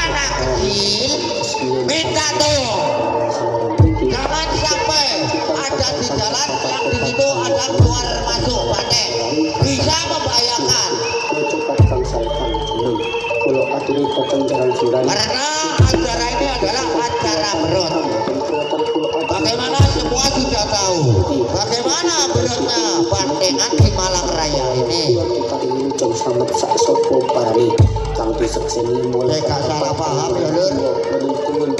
anak kecil minta tuh jangan sampai ada di jalan yang di situ ada keluar masuk banteng, bisa membahayakan karena acara ini adalah acara berut. Bagaimana semua sudah tahu bagaimana berutnya bantengan di Malang Raya ini. Saya gak salah paham ya lur. Berut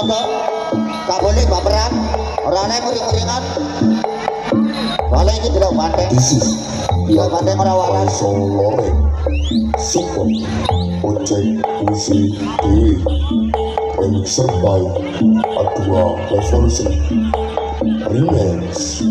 foto. Gak boleh baperan. Orang lain muring-muringan. Soalnya ini tidak bandeng. This is Tidak bandeng orang waras. Song Loreng Super Ojek Puisi Dewi Remixer by Adua Revolution Remix.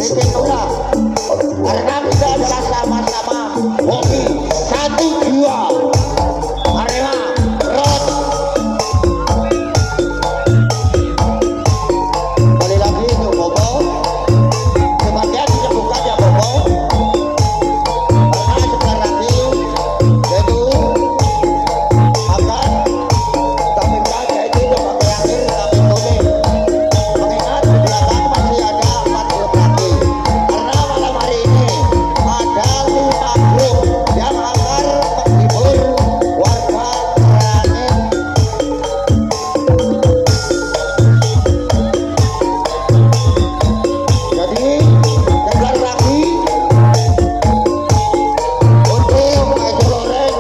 sedikit nolak karena kita adalah sama-sama hobi satu jiwa. Arema Rot kembali lagi untuk Bobo sebagian disebutkan ya Bobo karena sebentar lagi yaitu akan tapi yaitu sebagai akhir kami tulis mengingat di belakang masih ada 4 grup lagi karena malam hari ini ada 5 grup yang akan menghibur warga Merangin. Jadi sebentar lagi untuk Maestro Loreng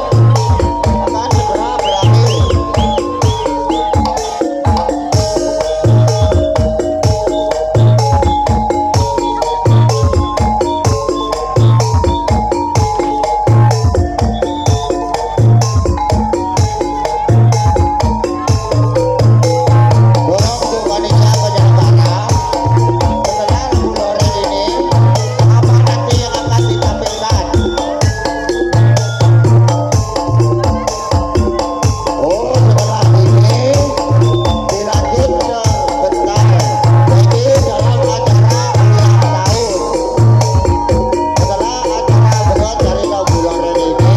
akan segera berakhir. Dorong untuk panitia penyelenggara setelah lagu Loreng ini apa nanti yang akan ditampilkan. Oh setelah ini dilanjut sebentar jadi dalam acara ulang tahun. Setelah acara berot dari lagu Loreng ini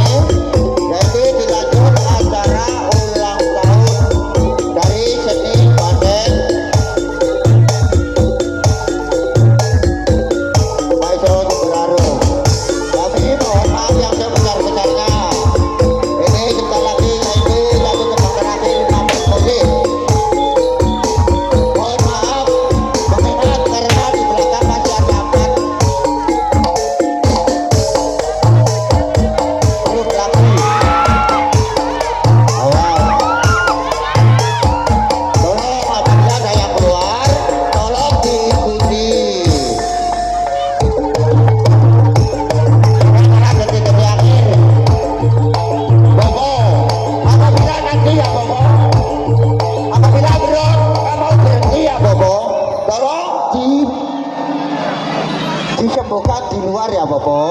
jadi dilanjut acara ulang tahun dari seni Bandeng Maestro Tuberaro. Kami mohon maaf yang sebesar-besarnya. Ini sebentar lagi yaitu satu tembang terakhir Mabes Musik. Mohon maaf mengingat karena di belakang masih ada 4 grup lagi. Awal. Tolong apabila ada yang keluar, tolong diikuti. Karena detik-detik akhir. Bobo, apabila nanti ya Bobo, apabila bro, kamu berhenti ya Bobo, tolong disembuhkan di luar ya Bobo.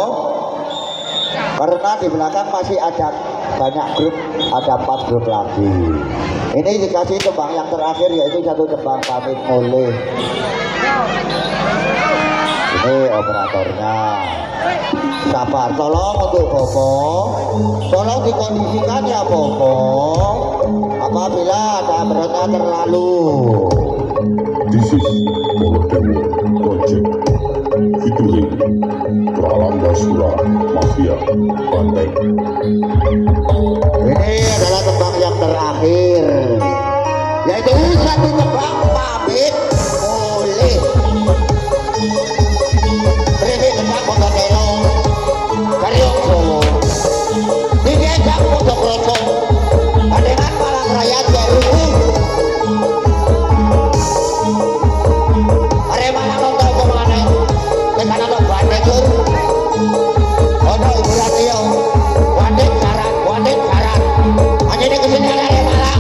Karena di belakang masih ada banyak grup, ada 4 grup lagi. Ini dikasih tembang yang terakhir yaitu satu tembang pamit mulih. Ini operatornya. Sabar, tolong untuk Bobo, tolong dikondisikan ya Bobo. Apabila ada berontak terlalu. This is Holodewo Project featuring Pralangga Sura Mafia Banteng. Ini adalah tembang yang terakhir, yaitu satu tembang pamit mulih. Ini tembang Bogotelo dari Solo. Ini jam untuk Rojo. Dengan malam raya baru. Arema nonton kemana? Ke sana tuh Bandeng Sur. Oh no, Ibu Ratio. Bandeng syarat. Hanya ini kesini ada Arema lah.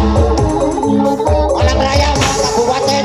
Malam raya Kabupaten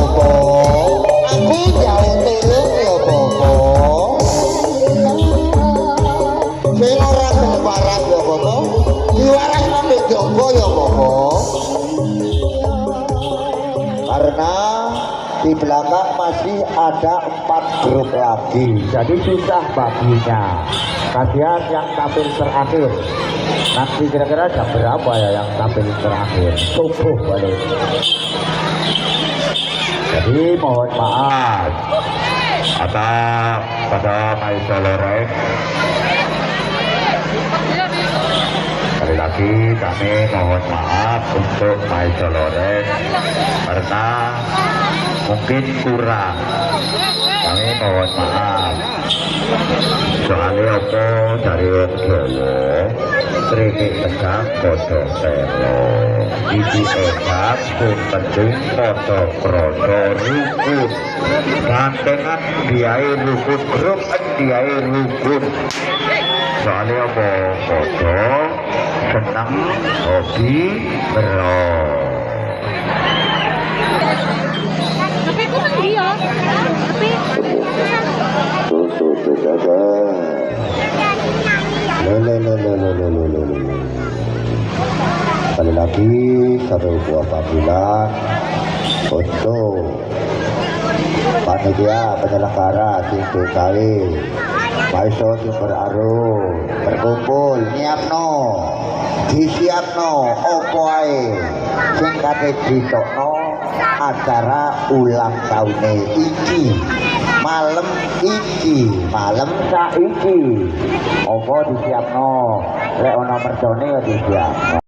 apa? Aku jauh tulung ya apa? Sing ora gelem waras ya apa? Diwaras nang jombo ya apa? Karena di belakang masih ada 4 grup lagi, jadi susah baginya. Kalian yang tampil terakhir nanti kira-kira jam berapa ya yang tampil terakhir? Subuh balik. Jadi mohon maaf atas pada Maisa Loreng. Sekali lagi kami mohon maaf untuk Maisa Loreng karena mungkin kurang. Kami mohon maaf. Soalnya apa dari wong Jawa krikik tegang padha telo. Iki enak pun penting padha krasa rukun. Gantengan diae rukun grup diae rukun. Soalnya apa padha seneng hobi bero. Tapi aku kan dia. Tapi Tuh jaga. Lo. Sekali lagi satu buah panggilan untuk panitia penyelenggara tim kali Maiso Sumber Arum berkumpul nyiapno disiapno opo ae sing kate ditokno acara ulang tahune iki malam saiki opo disiapno lek ana mercone ya disiapno.